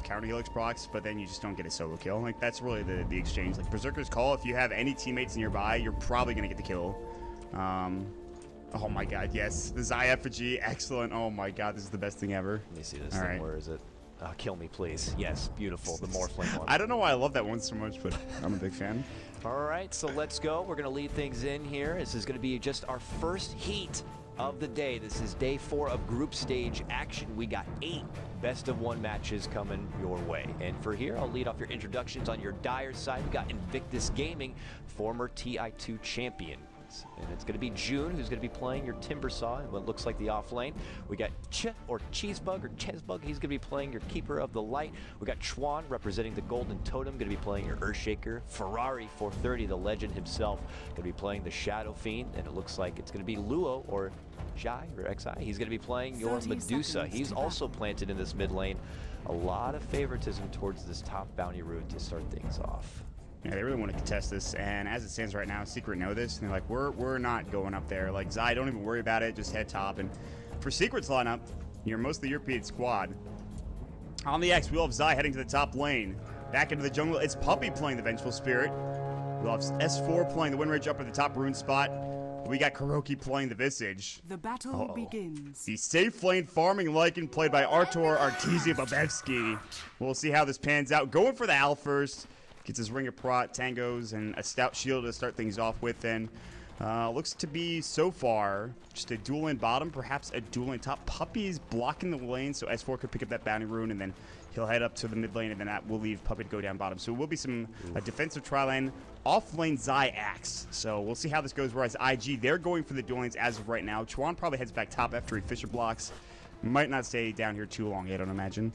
counter helix procs, but then you just don't get a solo kill. Like, that's really the exchange. Like, Berserker's Call, if you have any teammates nearby, you're probably going to get the kill. Oh my god, yes. The Zai effigy, excellent. Oh my god, this is the best thing ever. Let me see this thing. Where is it? Kill me, please. Yes, beautiful. The Morphling one. I don't know why I love that one so much, but I'm a big fan. All right, so let's go. We're going to lead things in here. This is going to be just our first heat of the day. This is day 4 of group stage action. We got 8 best-of-1 matches coming your way. And for here, I'll lead off your introductions. On your Dire side, we got Invictus Gaming, former TI2 champion. And it's going to be June who's going to be playing your Timbersaw in what looks like the off lane. We got Cheesebug or Chesbug. He's going to be playing your Keeper of the Light. We got Chuan representing the Golden Totem, going to be playing your Earthshaker. Ferrari 430, the legend himself, going to be playing the Shadow Fiend. And it looks like it's going to be Luo or Jai or XI. He's going to be playing your Medusa. He's also planted in this mid lane. A lot of favoritism towards this top bounty route to start things off. Yeah, they really want to contest this, and as it stands right now, Secret know this, and they're like, we're not going up there. Like, Zai, don't even worry about it, just head top. And for Secret's lineup, you're mostly European squad. On the X, we'll have Zai heading to the top lane. Back into the jungle, it's Puppey playing the Vengeful Spirit. We'll have S4 playing the Windrage up at the top rune spot. We got Kuroki playing the Visage. The battle begins. The safe lane farming Lycan played by Arteezy Babaev. We'll see how this pans out. Going for the Al first. Gets his Ring of Prot, Tangos, and a Stout Shield to start things off with. And looks to be, so far, just a dual lane bottom, perhaps a dual lane top. Puppey's blocking the lane, so S4 could pick up that bounty rune, and then he'll head up to the mid lane, and then that will leave Puppey to go down bottom. So it will be some defensive tri-lane, off-lane Zai Axe. So we'll see how this goes, whereas IG, they're going for the dual lanes as of right now. Chuan probably heads back top after he Fisher blocks. Might not stay down here too long, I don't imagine.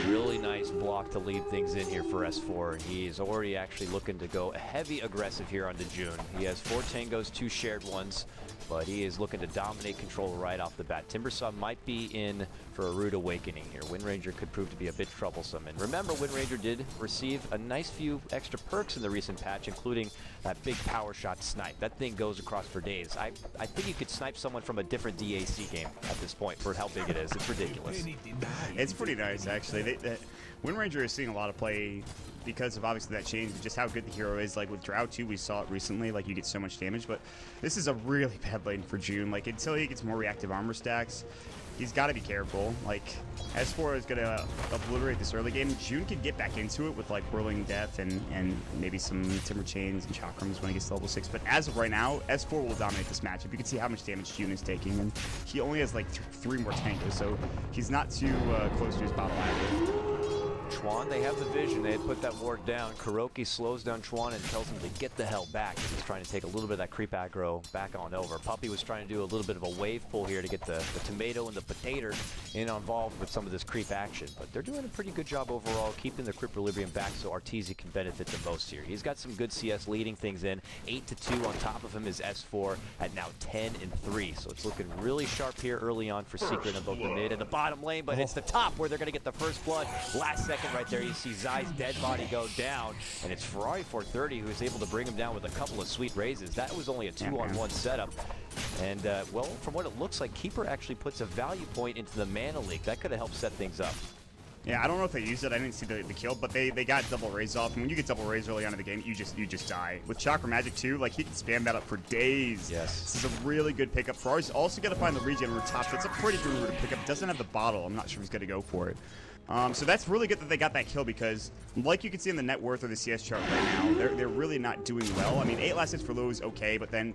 Really nice block to lead things in here for S4. He's already actually looking to go heavy aggressive here onto June. He has 4 Tangos, 2 shared ones, but he is looking to dominate control right off the bat. Timbersaw might be in for a rude awakening here. Windranger could prove to be a bit troublesome. And remember, Windranger did receive a nice few extra perks in the recent patch, including that big power shot snipe. That thing goes across for days. I think you could snipe someone from a different DAC game at this point for how big it is. It's ridiculous. It's pretty nice, actually. Windranger is seeing a lot of play because of obviously that change, just how good the hero is. Like with Drow 2, we saw it recently, like you get so much damage, but this is a really bad lane for June. Like until he gets more reactive armor stacks, he's got to be careful. Like S4 is going to obliterate this early game. June can get back into it with like Whirling Death and maybe some Timber Chains and Chakrams when he gets to level 6, but as of right now, S4 will dominate this matchup. You can see how much damage June is taking, and he only has like 3 more Tangos, so he's not too close to his bottle either. Chuan, they have the vision. They had put that ward down. Kuroki slows down Chuan and tells him to get the hell back. He's trying to take a little bit of that creep aggro back on over. Puppey was trying to do a little bit of a wave pull here to get the tomato and the potato involved with some of this creep action. But they're doing a pretty good job overall, keeping the creep equilibrium back so Arteezy can benefit the most here. He's got some good CS leading things in. 8-2 on top of him is S4 at now 10-3. So it's looking really sharp here early on for Secret in both the mid and the bottom lane, but it's the top where they're going to get the first blood. Last second right there, you see Zai's dead body go down, and it's Ferrari 430 who is able to bring him down with a couple of sweet raises. That was only a 2-on-1 setup. And, well, from what it looks like, Keeper actually puts a value point into the mana leak. That could have helped set things up. Yeah, I don't know if they used it. I didn't see the kill, but they got double raise off. And when you get double raise early on in the game, you just die. With Chakra Magic too, like he can spam that up for days. Yes. This is a really good pickup. Ferrari's also got to find the regen route top. That's a pretty good route to pick up. Doesn't have the bottle. I'm not sure if he's going to go for it. So that's really good that they got that kill because, like you can see in the net worth or the CS chart right now, they're really not doing well. I mean, 8 last hits for Luo is okay, but then,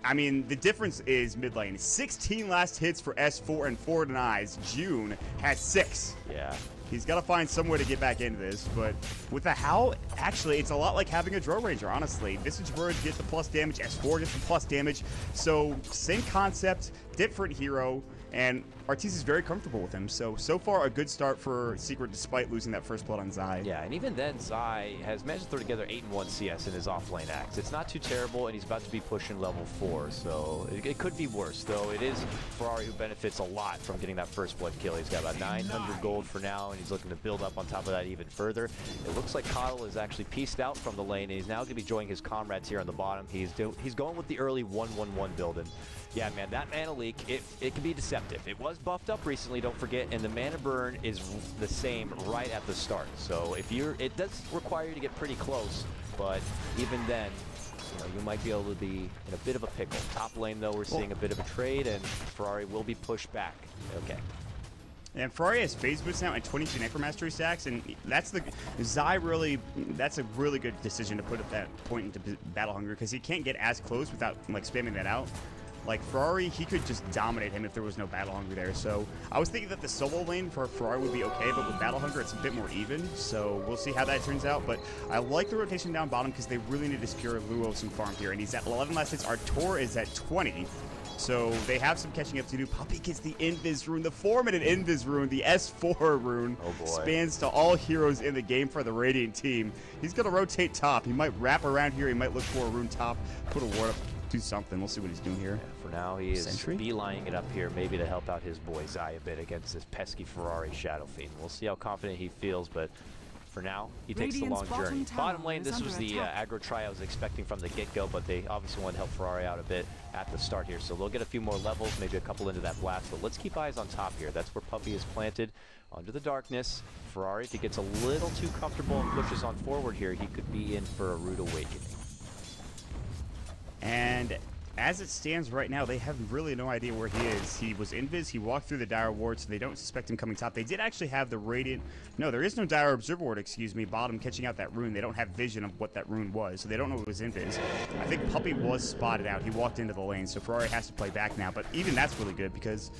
I mean, the difference is mid lane. 16 last hits for S4 and 4 denies. June has 6. Yeah. He's got to find some way to get back into this, but with the Howl, actually, it's a lot like having a Drow Ranger, honestly. Visage Bird gets the plus damage, S4 gets the plus damage, so same concept, different hero, and Arteezy is very comfortable with him. So far, a good start for Secret despite losing that first blood on Zai. Yeah, and even then, Zai has managed to throw together 8-1 CS in his off-lane axe. It's not too terrible, and he's about to be pushing level 4, so it could be worse, though. It is Ferrari who benefits a lot from getting that first blood kill. He's got about 900 gold for now, and he's looking to build up on top of that even further. It looks like Coddle is actually pieced out from the lane, and he's now going to be joining his comrades here on the bottom. He's going with the early 1-1-1 build, and yeah, man, that mana leak, it can be deceptive. deceptive. It was buffed up recently, don't forget, and the mana burn is the same right at the start. So if it does require you to get pretty close, but even then, you might be able to be in a bit of a pickle. Top lane, though, we're seeing a bit of a trade, and Ferrari will be pushed back. Okay. And Ferrari has phase boost now and 22 Necromastery stacks, and that's that's a really good decision to put at that point into Battle Hunger, because he can't get as close without like spamming that out. Like Ferrari, he could just dominate him if there was no Battle Hunger there. So I was thinking that the solo lane for Ferrari would be okay, but with Battle Hunger, it's a bit more even. So we'll see how that turns out. But I like the rotation down bottom because they really need to secure Luo some farm here. And he's at 11 last hits. Artour is at 20. So they have some catching up to do. Puppey gets the Invis rune, the 4-minute Invis rune, the S4 rune. Oh boy. Spans to all heroes in the game for the Radiant team. He's going to rotate top. He might wrap around here. He might look for a rune top, put a ward up, do something. We'll see what he's doing here. Yeah, for now, he is beelining it up here, maybe to help out his boy Zai a bit against this pesky Ferrari Shadow Fiend. We'll see how confident he feels, but for now, he takes the long journey. Bottom lane, this was the aggro try I was expecting from the get-go, but they obviously want to help Ferrari out a bit at the start here. So they'll get a few more levels, maybe a couple into that blast, but let's keep eyes on top here. That's where Puppey is planted under the darkness. Ferrari, if he gets a little too comfortable and pushes on forward here, he could be in for a rude awakening. And as it stands right now, they have really no idea where he is. He was invis, he walked through the Dire Ward, so they don't suspect him coming top. They did actually have the Radiant... No, there is no Dire Observer Ward, excuse me, bottom catching out that rune. They don't have vision of what that rune was, so they don't know it was invis. I think Puppey was spotted out. He walked into the lane, so Ferrari has to play back now. But even that's really good because...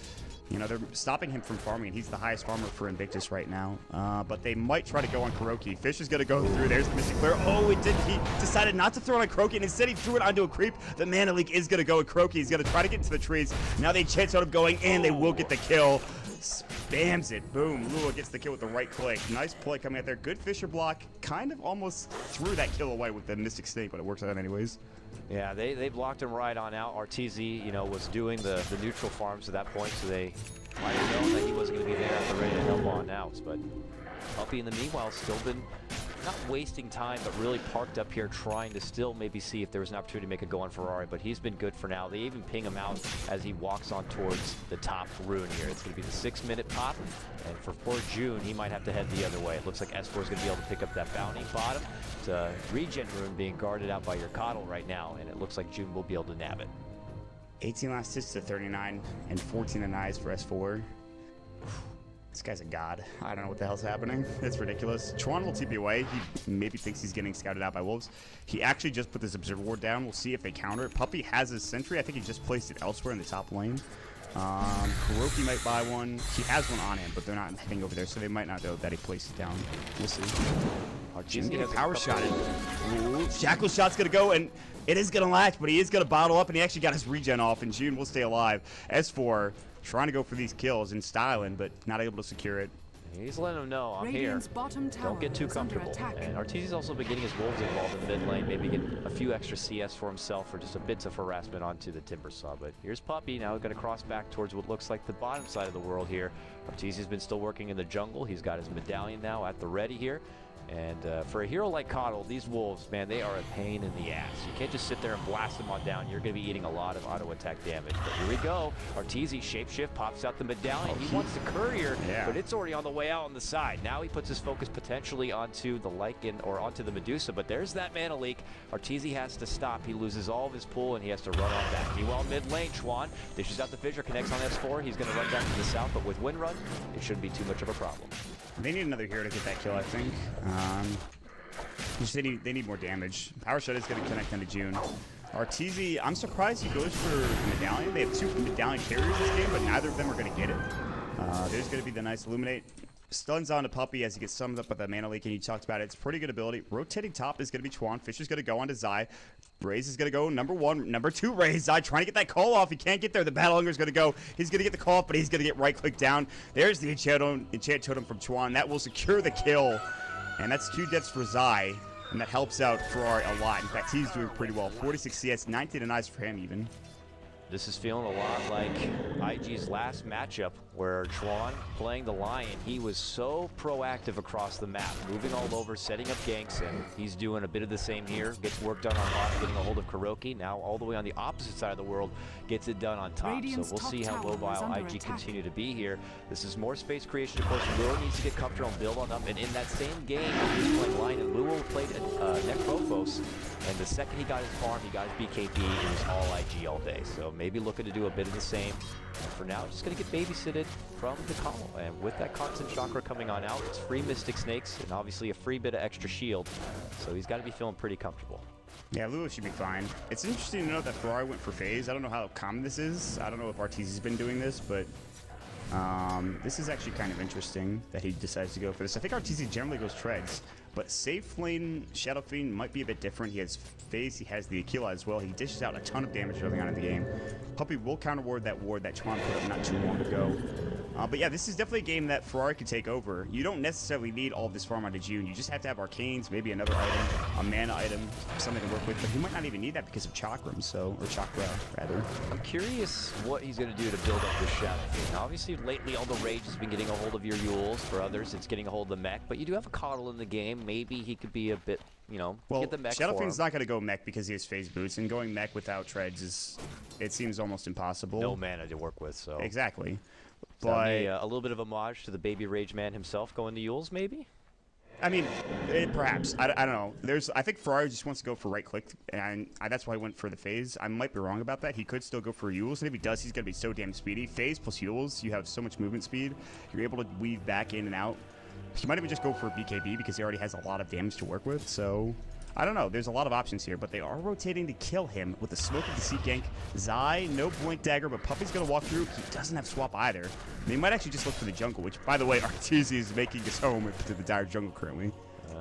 they're stopping him from farming, and he's the highest farmer for Invictus right now. But they might try to go on Kuroki. Fish is going to go through. There's the Mystic Clear. Oh, it did. He decided not to throw it on Kuroki, and instead he threw it onto a creep. The Mana Leak is going to go with Kuroki. He's going to try to get into the trees. Now they chance out him going in. They will get the kill. Spams it. Boom. Lua gets the kill with the right click. Nice play coming out there. Good Fisher block. Kind of almost threw that kill away with the Mystic Snake, but it works out anyways. Yeah, they blocked him right on out. Arteezy, was doing the neutral farms at that point, so they might have known that he wasn't going to be there at the ready to help on outs. But Puppey, in the meanwhile, still been not wasting time, but really parked up here trying to still maybe see if there was an opportunity to make a go on Ferrari, but he's been good for now. They even ping him out as he walks on towards the top rune here. It's going to be the 6-minute pop, and for poor June, he might have to head the other way. It looks like S4 is going to be able to pick up that bounty bottom. It's a regen rune being guarded out by your Coddle right now, and it looks like June will be able to nab it. 18 last hits to 39 and 14 denies for S4. This guy's a god. I don't know what the hell's happening. It's ridiculous. Chuan will TP away. He maybe thinks he's getting scouted out by wolves. He actually just put this Observer Ward down. We'll see if they counter it. Puppey has his sentry. I think he just placed it elsewhere in the top lane. Kuroki might buy one. He has one on him, but they're not heading over there, so they might not know that he placed it down. We'll see. Jim's getting power shotted. Ooh, Shackle shot's gonna go, and it is gonna latch, but he is gonna bottle up, and he actually got his regen off, and June will stay alive. S4 trying to go for these kills and styling, but not able to secure it. He's letting them know, I'm here. Don't get too comfortable. And Arteezy's also been getting his wolves involved in the mid lane, maybe get a few extra CS for himself or just a bit of harassment onto the Timber Saw. But here's Puppey now going to cross back towards what looks like the bottom side of the world here. Arteezy's been still working in the jungle. He's got his medallion now at the ready here. And for a hero like Coddle, these wolves, man, they are a pain in the ass. You can't just sit there and blast them on down. You're going to be eating a lot of auto attack damage. But here we go. Arteezy shapeshift pops out the medallion. He wants the courier, but it's already on the way out on the side. Now he puts his focus potentially onto the Lycan or onto the Medusa, but there's that mana leak. Arteezy has to stop. He loses all of his pull, and he has to run on back. Meanwhile, mid lane, Chuan dishes out the Fissure, connects on S4. He's going to run down to the south, but with Windrun, it shouldn't be too much of a problem. They need another hero to get that kill, I think. They need more damage. Power Shot is going to connect into June. Arteezy, I'm surprised he goes for Medallion. They have two Medallion carriers this game, but neither of them are going to get it. There's going to be the nice Illuminate. Stuns on to Puppey as he gets summoned up with that Mana Leak, and you talked about it. It's pretty good ability. Rotating top is going to be Chuan. Fisher's going to go on to Zai. Raze is going to go number 1. Number 2, Raze. Zai trying to get that call off. He can't get there. The Battle Hunger is going to go. He's going to get the call off, but he's going to get right-click down. There's the Enchant Totem from Chuan. That will secure the kill. And that's 2 deaths for Zai. And that helps out Ferrari a lot. In fact, he's doing pretty well. 46 CS, 19 denies for him even. This is feeling a lot like IG's last matchup where Chuan playing the Lion, he was so proactive across the map, moving all over, setting up ganks, and he's doing a bit of the same here. Gets work done on bot, getting a hold of Kuroki. Now all the way on the opposite side of the world, gets it done on top. Radiant's so we'll see how mobile IG attack. continue to be here. This is more space creation. Of course, Luo needs to get comfortable and build on up. And in that same game, he was playing Lion, and Luo played Necrophos. And the second he got his farm, he got his BKB, it was all IG all day. So maybe looking to do a bit of the same. And for now, just going to get babysitted from the Call. And with that constant chakra coming on out, it's free Mystic Snakes and obviously a free bit of extra shield. So he's got to be feeling pretty comfortable. Yeah, Lulu should be fine. It's interesting to note that Ferrari went for phase. I don't know how common this is. I don't know if Arteezy's been doing this, but this is actually kind of interesting that he decides to go for this. I think Arteezy generally goes treads, but safe lane Shadow Fiend might be a bit different. He has phase, he has the Aquila as well. He dishes out a ton of damage early on in the game. Puppey will counter ward that Chuan put up not too long ago. But yeah, this is definitely a game that Ferrari could take over. You don't necessarily need all of this farm onto June. You just have to have Arcanes, maybe another item, a mana item, something to work with. But he might not even need that because of Chakram, or Chakra, rather. I'm curious what he's going to do to build up this Shadow Fiend. Now, obviously, lately, all the rage has been getting a hold of your Yules. For others, it's getting a hold of the mech. But you do have a Coddle in the game. Maybe he could be a bit, you know, get the mech Shadow for Fiend's him. not going to go mech because he has phase boots, and going mech without treads is, it seems almost impossible. No mana to work with, so. Exactly. But a little bit of homage to the baby rage man himself going to Yules, maybe? I mean, perhaps. I don't know. I think Ferrari just wants to go for right click, and that's why I went for the phase. I might be wrong about that. He could still go for Yules, and if he does, he's going to be so damn speedy. Phase plus Yules, you have so much movement speed. You're able to weave back in and out. He might even just go for BKB because he already has a lot of damage to work with, so I don't know. There's a lot of options here, but they are rotating to kill him with the smoke of the Seek Gank. Zai, no Blink Dagger, but Puppey's going to walk through. He doesn't have swap either. They might actually just look for the jungle, which, by the way, Arteezy is making his home to the dire jungle currently.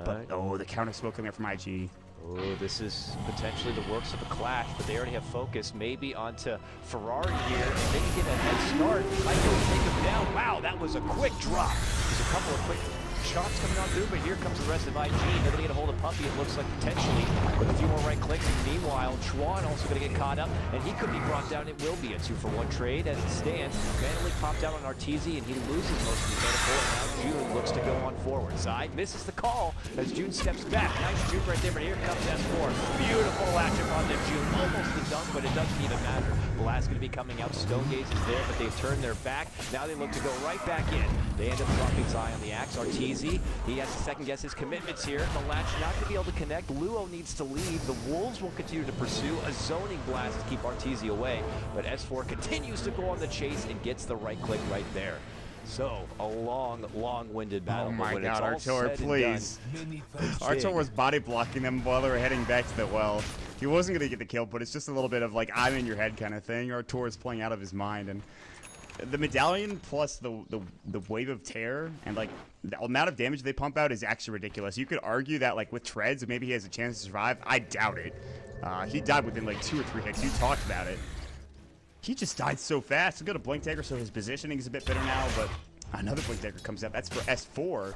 But, oh, the counter smoke coming up from IG. Oh, this is potentially the works of a clash, but they already have focus maybe onto Ferrari here. And they can get a head start. Might go take him down. Wow, that was a quick drop. There's a couple of quick shots coming on through, but here comes the rest of IG. They're going to get a hold of Puppey, it looks like, potentially, with a few more right clicks. Meanwhile, Chuan also going to get caught up, and he could be brought down. It will be a 2-for-1 trade as it stands. Manually popped out on Arteezy, and he loses most of his metaphor, and now June looks to go on forward. Zai misses the call as June steps back. Nice juke right there, but here comes S4. Beautiful latch-up on the June. Almost the dunk, but it doesn't even matter. Blast going to be coming out. Stone Gaze is there, but they've turned their back. Now they look to go right back in. They end up dropping Zai on the axe. Arteezy, he has to second-guess his commitments here. The latch not going to be able to connect. Luo needs to leave. The Wolves will continue to pursue a zoning blast to keep Arteezy away, but S4 continues to go on the chase and gets the right click right there. So, a long-winded battle. Oh my God, Artour, Artour, please. Artour was body blocking them while they were heading back to the well. He wasn't going to get the kill, but it's just a little bit of like, I'm in your head kind of thing. Artour is playing out of his mind, and the medallion plus the wave of tear and like the amount of damage they pump out is actually ridiculous. You could argue that like with treads, maybe he has a chance to survive. I doubt it. He died within like 2 or 3 hits. You talked about it. He just died so fast. He's got a Blink Dagger, so his positioning is a bit better now, but another Blink Dagger comes up. That's for S4.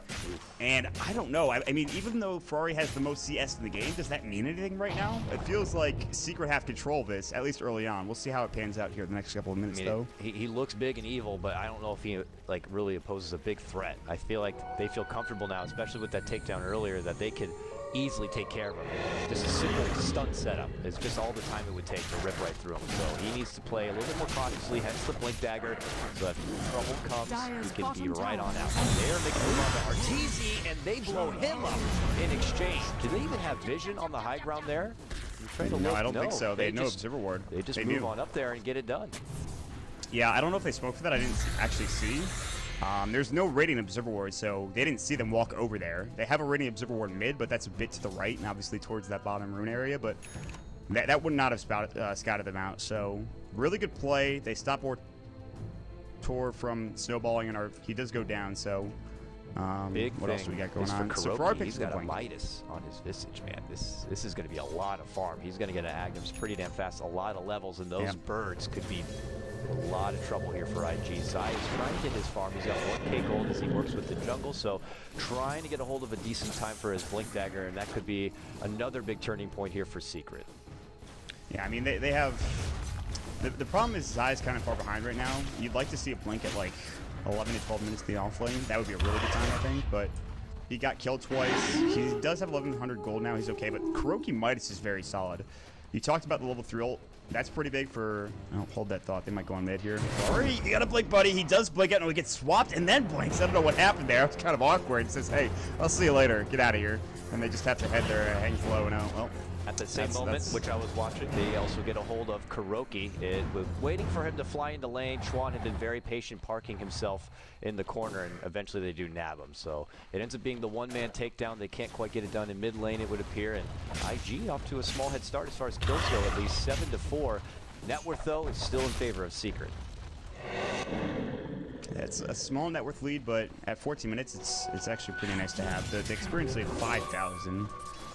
And I don't know. I mean, even though Ferrari has the most CS in the game, does that mean anything right now? It feels like Secret have control of this, at least early on. We'll see how it pans out here the next couple of minutes, though. He looks big and evil, but I don't know if he like really poses a big threat. I feel like they feel comfortable now, especially with that takedown earlier, that they could easily take care of him. Just a simple stunt setup. It's just all the time it would take to rip right through him. So he needs to play a little bit more cautiously, hence the Blink Dagger, so that if trouble comes, he can be right on out. They're making a move on to Arteezy, and they blow him up in exchange. Do they even have vision on the high ground there? No, I don't think so. They had no Observer Ward. They just move on up there and get it done. Yeah, I don't know if they spoke for that. I didn't actually see. There's no Radiant Observer Ward, so they didn't see them walk over there. They have a Radiant Observer Ward mid, but that's a bit to the right and obviously towards that bottom rune area, but that would not have scouted them out. So really good play. They stop Artour from snowballing, and he does go down, so what else do we got going on? So Ferrari picks got a Midas on his Visage, man. This is going to be a lot of farm. He's going to get an Agnes pretty damn fast, a lot of levels, and those birds could be a lot of trouble here for IG. Zai is trying to get his farm. He's got 1k gold as he works with the jungle, so trying to get a hold of a decent time for his Blink Dagger, and that could be another big turning point here for Secret. Yeah, I mean, they have The problem is Zai's kind of far behind right now. You'd like to see a blink at like 11 to 12 minutes of the offlane. That would be a really good time, I think, but he got killed twice. He does have 1,100 gold now. He's okay, but Kuroki Midas is very solid. You talked about the level 3 ult. That's pretty big for... Oh, hold that thought. They might go on mid here. Sorry, you got to blink, buddy. He does blink out and we get swapped and then blinks. I don't know what happened there. It's kind of awkward. It says, hey, I'll see you later. Get out of here. And they just have to head their hangs low and out. Well, at the same moment, which I was watching, they also get a hold of Kuroki. It was waiting for him to fly into lane. Chuan had been very patient, parking himself in the corner, and eventually they do nab him. So it ends up being the one-man takedown. They can't quite get it done in mid lane, it would appear. And IG off to a small head start as far as kills go, at least 7-4. Net worth, though, is still in favor of Secret. It's a small net worth lead, but at 14 minutes, it's actually pretty nice to have. The experience lead 5,000.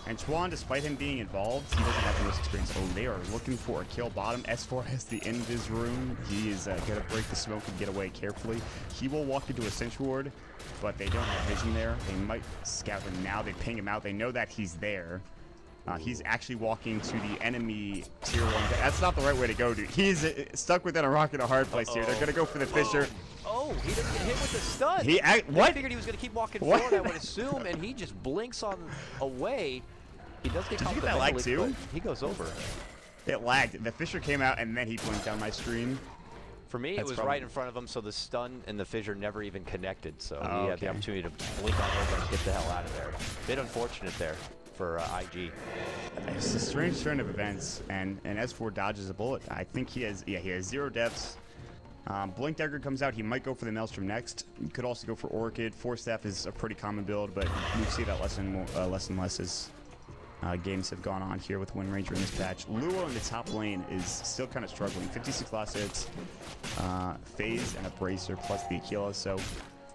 And Chuan, despite him being involved, he doesn't have the most experience. Oh, they are looking for a kill bottom. S4 has the invis room. He is going to break the smoke and get away carefully. He will walk into a sentry ward, but they don't have vision there. They might scout him now. They ping him out. They know that he's there. He's actually walking to the enemy tier 1. That's not the right way to go, dude. He's stuck within a rock and a hard place here. They're going to go for the Fisher. Oh, he doesn't get hit with the stun. What? I figured he was going to keep walking forward, I would assume, and he just blinks on away. He does get Did you get that lag too? He goes over. It lagged. The Fisher came out and then he blinked down my screen. For me, it was right in front of him, so the stun and the fissure never even connected. So he had the opportunity to blink on over and get the hell out of there. Bit unfortunate there for IG. It's a strange turn of events, and S4 dodges a bullet. I think he has 0 deaths. Blink Dagger comes out. He might go for the Maelstrom next. You could also go for Orchid. Force Staff is a pretty common build, but we see that less and less as games have gone on here with Wind Ranger in this patch. Luo in the top lane is still kind of struggling. 56 last hits, Phase and a Bracer plus the Aquila. So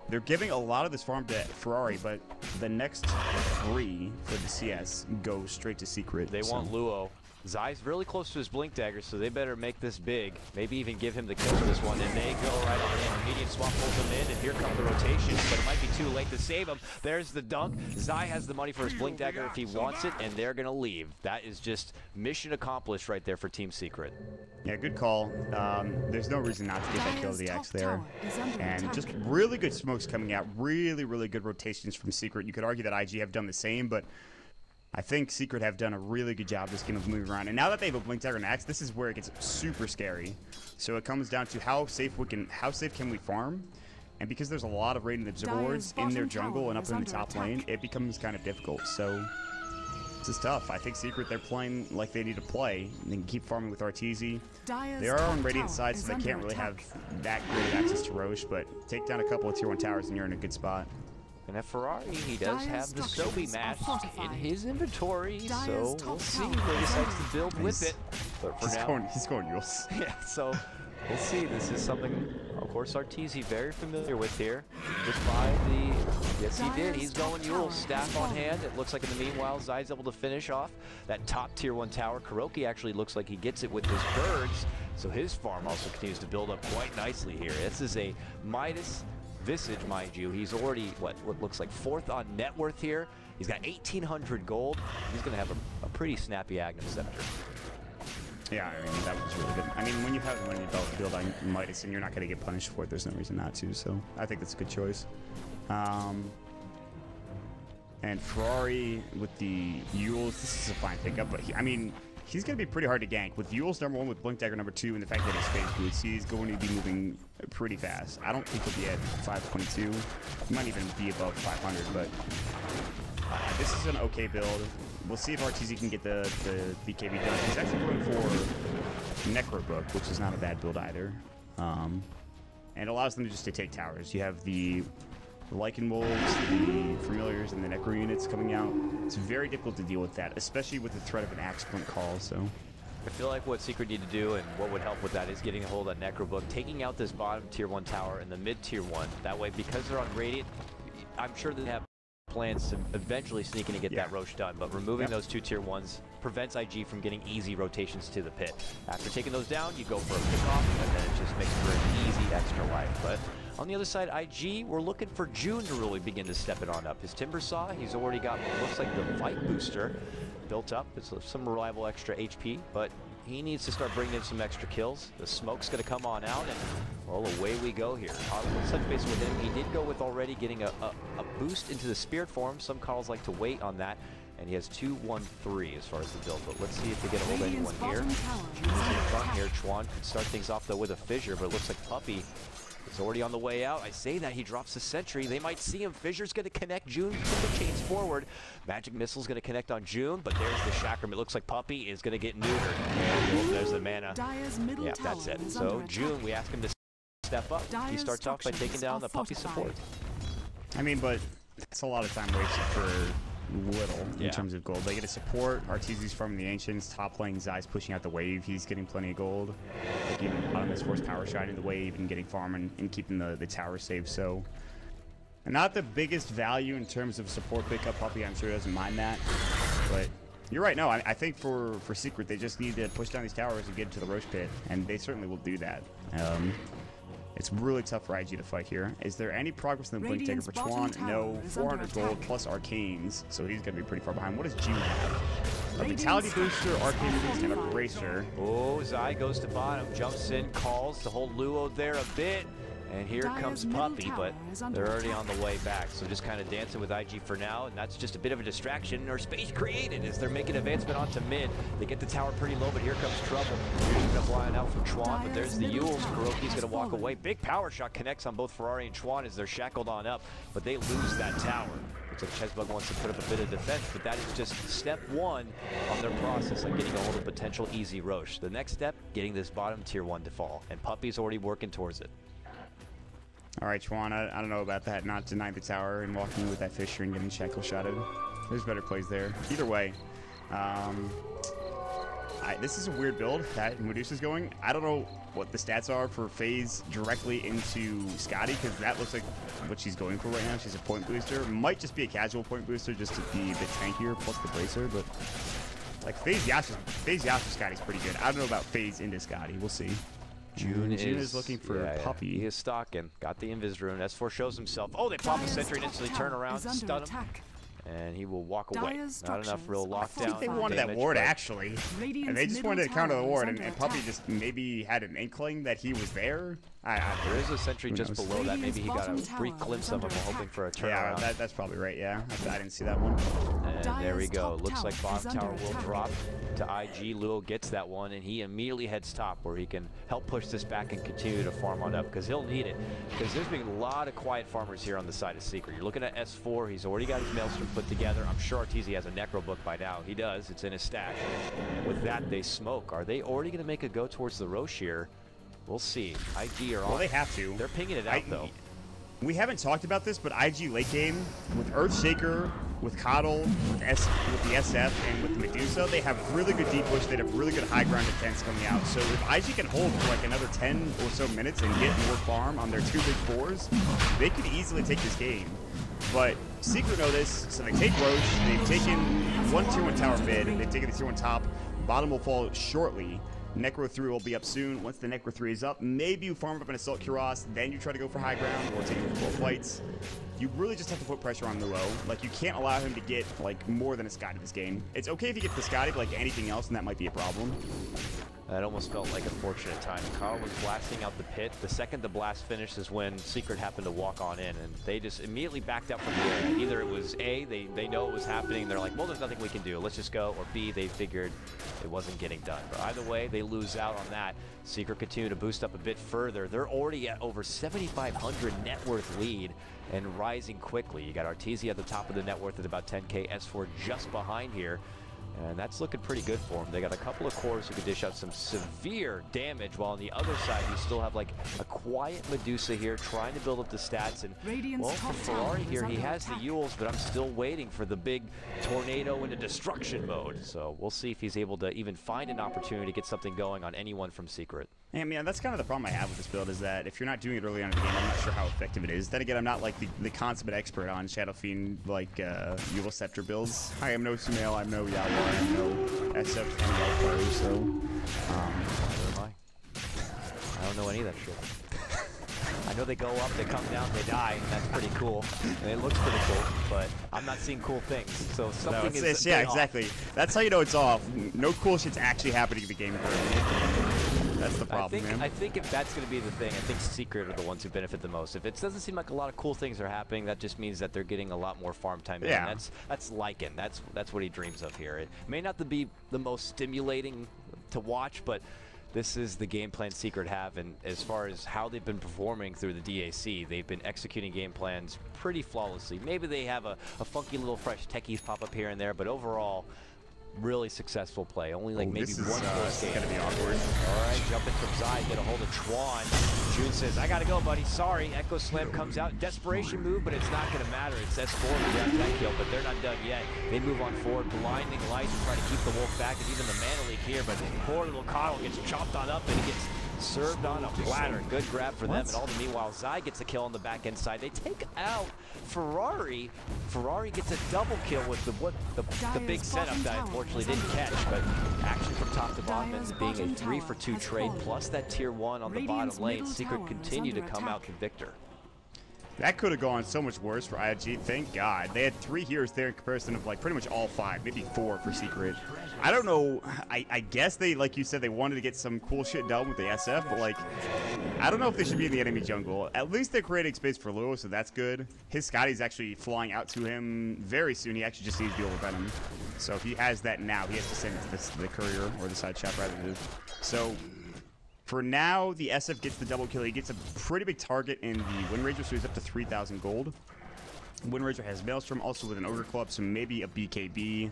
they're giving a lot of this farm to Ferrari, but the next 3 for the CS go straight to Secret. They want Luo. Zai's really close to his Blink Dagger, so they better make this big. Maybe even give him the kill for this one, and they go right on in. Immediate swap pulls him in, and here come the rotations, but it might be too late to save him. There's the dunk. Zai has the money for his Blink Dagger if he wants it, and they're going to leave. That is just mission accomplished right there for Team Secret. Yeah, good call. There's no reason not to get that kill of the Axe there. And just really good smokes coming out. Really, really good rotations from Secret. You could argue that IG have done the same, but I think Secret have done a really good job this game of moving around. And now that they have a Blink Dagger and Axe, this is where it gets super scary. So it comes down to how safe can we farm? And because there's a lot of raiding Observers in their jungle and up in the top lane, it becomes kind of difficult. So this is tough. I think Secret, they're playing like they need to play. They can keep farming with Arteezy. They are on Radiant side, so they can't really have that great access to Roche, but take down a couple of tier 1 towers and you're in a good spot. And at Ferrari, he does have the Sobi mask in his inventory, so we'll see where he decides to build with it. But for now, he's going Yules. Yeah, so we'll see. This is something, of course, Arteezy very familiar with here. Just by the, yes he did, he's going Yules, staff on hand. It looks like in the meanwhile, Zai's able to finish off that top tier 1 tower. Kuroki actually looks like he gets it with his birds, so his farm also continues to build up quite nicely here. This is a Midas Visage, mind you. He's already, what looks like 4th on net worth here. He's got 1,800 gold. He's going to have a pretty snappy Agnum Scepter. Yeah, I mean, that was really good. I mean, when you have when you build on Midas and you're not going to get punished for it, there's no reason not to. So I think that's a good choice. And Ferrari with the Yules, this is a fine pickup, but he's going to be pretty hard to gank. With Yules #1, with Blink Dagger #2, and the fact that he's phase boots, he's going to be moving pretty fast. I don't think he'll be at 522. He might even be above 500, but this is an okay build. We'll see if Arteezy can get the BKB done. He's actually going for Necro Book, which is not a bad build either. And it allows them just to take towers. You have the Lycan Wolves, the Familiars, and the Necro units coming out. It's very difficult to deal with that, especially with the threat of an Axe Splint call, so. I feel like what Secret need to do, and what would help with that, is getting a hold of that Necro Book, taking out this bottom tier 1 tower and the mid tier 1. That way, because they're on Radiant, I'm sure they have plans to eventually sneak in and get that Roche done, but removing those 2 tier 1s prevents IG from getting easy rotations to the pit. After taking those down, you go for a pickoff, and then it just makes for an easy extra life. But on the other side, IG, we're looking for June to really begin to step it on up. His Timber Saw, he's already got what looks like the Fight Booster built up. It's some reliable extra HP, but he needs to start bringing in some extra kills. The smoke's going to come on out, and well, away we go here. Let's touch base with him. He did go with already getting a boost into the Spirit form. Some calls like to wait on that. And he has 2-1-3 as far as the build, but let's see if they get a hold of anyone here. June's in front here. Chuan can start things off though with a fissure, but it looks like Puppey is already on the way out. I say that, he drops the sentry. They might see him. Fissure's going to connect. June put the chains forward. Magic Missile's going to connect on June, but there's the Chakram. It looks like Puppey is going to get neutered. And there's the mana. Yeah, that's it. So June, we ask him to step up. He starts off by taking down the Puppey support. I mean, but it's a lot of time wasted for little in terms of gold. They get a support. Arteezy's farming the Ancients. Top lane, Zai's pushing out the wave. He's getting plenty of gold. Like even bottom is force power shining the wave and getting farm and keeping the tower safe. So, not the biggest value in terms of support pickup. Puppey, I'm sure, doesn't mind that. But you're right. No, I think for Secret, they just need to push down these towers and get into the Roche pit, and they certainly will do that. It's really tough for IG to fight here. Is there any progress in the Blink Taker for Chuan? No. 400 gold plus Arcanes, so he's going to be pretty far behind. What does June have? A Vitality Booster, Arcane Boost, and a Bracer. Oh, Zai goes to bottom, jumps in, calls to hold Luo there a bit. And here comes Puppey, but they're already on the way back. So just kind of dancing with IG for now, and that's just a bit of a distraction or space created as they're making advancement onto mid. They get the tower pretty low, but here comes trouble. Here's the flying out from Chuan, but there's the Yules. Kuroki's going to walk away. Big power shot connects on both Ferrari and Chuan as they're shackled on up, but they lose that tower. Looks like Chessbug wants to put up a bit of defense, but that is just step one on their process of getting a hold of potential easy Roche. The next step, getting this bottom tier 1 to fall, and Puppey's already working towards it. All right, Chuan, I don't know about that. Not denying the tower and walking with that Fissure and getting shackle shotted. There's better plays there. Either way, this is a weird build that Medusa's going. I don't know what the stats are for phase directly into Scotty, because that looks like what she's going for right now. She's a point booster. Might just be a casual point booster just to be a bit tankier, plus the Bracer, but like phase Yasha Scotty's pretty good. I don't know about phase into Scotty. We'll see. June is looking for Puppey. He is stalking. Got the Invis rune. S4 shows himself. Oh, they pop a sentry and instantly turn around, stun him. And he will walk away. Not enough real lockdown. I think they wanted that ward, actually. And they just wanted to counter the ward, and Puppey just maybe had an inkling that he was there. There is a sentry just below that. Maybe he got a brief glimpse of him hoping for a turnaround. Yeah, that's probably right, yeah. I didn't see that one. And there we go. Looks like bottom tower will drop to IG. Luo gets that one, and he immediately heads top where he can help push this back and continue to farm on up, because he'll need it. Because there's been a lot of quiet farmers here on the side of Secret. You're looking at S4. He's already got his Maelstrom put together. I'm sure Arteezy has a Necro book by now. He does. It's in his stash. With that, they smoke. Are they already going to make a go towards the Roche here? We'll see. IG are on. Well, they have to. They're pinging it out, though. We haven't talked about this, but IG late game, with Earthshaker, with Coddle, with the SF, and with the Medusa, they have really good deep push. They have really good high ground defense coming out. So if IG can hold for like another 10 or so minutes and get more farm on their 2 big 4s, they could easily take this game. But Secret know this, so they take Roche. They've taken 1 tier 1 tower mid, and they've taken the tier 1 top. Bottom will fall shortly. Necro 3 will be up soon. Once the Necro 3 is up, maybe you farm up an Assault Cuirass, then you try to go for high ground or take it for 4 fights. You really just have to put pressure on Luo. Like, you can't allow him to get, like, more than a Scotty this game. It's okay if he gets the Scotty, but, like, anything else, and that might be a problem. That almost felt like a fortunate time. Carl was blasting out the pit. The second the blast finished is when Secret happened to walk on in, and they just immediately backed out from the area. Either it was A, they know it was happening, they're like, well, there's nothing we can do, let's just go, or B, they figured it wasn't getting done. But either way, they lose out on that. Secret continue to boost up a bit further. They're already at over 7,500 net worth lead and rising quickly. You got Arteezy at the top of the net worth at about 10K, S4 just behind here. And that's looking pretty good for them. They got a couple of cores who can dish out some severe damage, while on the other side you still have like a quiet Medusa here trying to build up the stats. And well, for Ferrari here, he has the Yules, but I'm still waiting for the big tornado into destruction mode. So we'll see if he's able to even find an opportunity to get something going on anyone from Secret. I mean, that's kind of the problem I have with this build, is that if you're not doing it early on in the game, I'm not sure how effective it is. Then again, I'm not like the consummate expert on Shadow Fiend, like Eula Scepter builds. I am no Sumail, I'm no Yawa, I'm no SF player, so... I don't know any of that shit. I know they go up, they come down, they die, and that's pretty cool. And it looks pretty cool, but I'm not seeing cool things. So something is yeah, exactly. That's how you know it's off. No cool shit's actually happening in the game. That's the problem, man. I think if that's going to be the thing, I think Secret are the ones who benefit the most. If it doesn't seem like a lot of cool things are happening, that just means that they're getting a lot more farm time in. That's Lycan. That's what he dreams of here. It may not be the most stimulating to watch, but this is the game plan Secret have, and as far as how they've been performing through the DAC, they've been executing game plans pretty flawlessly. Maybe they have a funky little fresh techies pop up here and there, but overall, really successful play. Only like maybe one close game. It's gonna be awkward. All right, jumping from Zai, get a hold of Chuan. June says, I gotta go, buddy. Sorry. Echo Slam comes out. Desperation move, but it's not gonna matter. It's S4 to grab that kill, but they're not done yet. They move on forward, blinding lights, and try to keep the Wolf back, and even the Mana Leak here, but poor little Kyle gets chopped on up, and he gets served on a platter. Good grab for them, and all the meanwhile, Zai gets a kill on the back end side. They take out Ferrari. Ferrari gets a double kill with the big setup that unfortunately didn't catch, but action from top to bottom ends up being a 3-for-2 trade, plus that tier 1 on the bottom lane. Secret continue to come out the victor. That could have gone so much worse for IG. Thank God. They had 3 heroes there in comparison of like pretty much all 5, maybe 4 for Secret. I don't know. I guess they, like you said, they wanted to get some cool shit done with the SF, but like, I don't know if they should be in the enemy jungle. At least they're creating space for Lewis, so that's good. His Scotty's actually flying out to him very soon. He actually just needs to deal with Venom. So if he has that now, he has to send it to the courier or the side shop rather than. So for now, the SF gets the double kill. He gets a pretty big target in the Windranger, so he's up to 3,000 gold. Windranger has Maelstrom also with an Ogre Club, so maybe a BKB.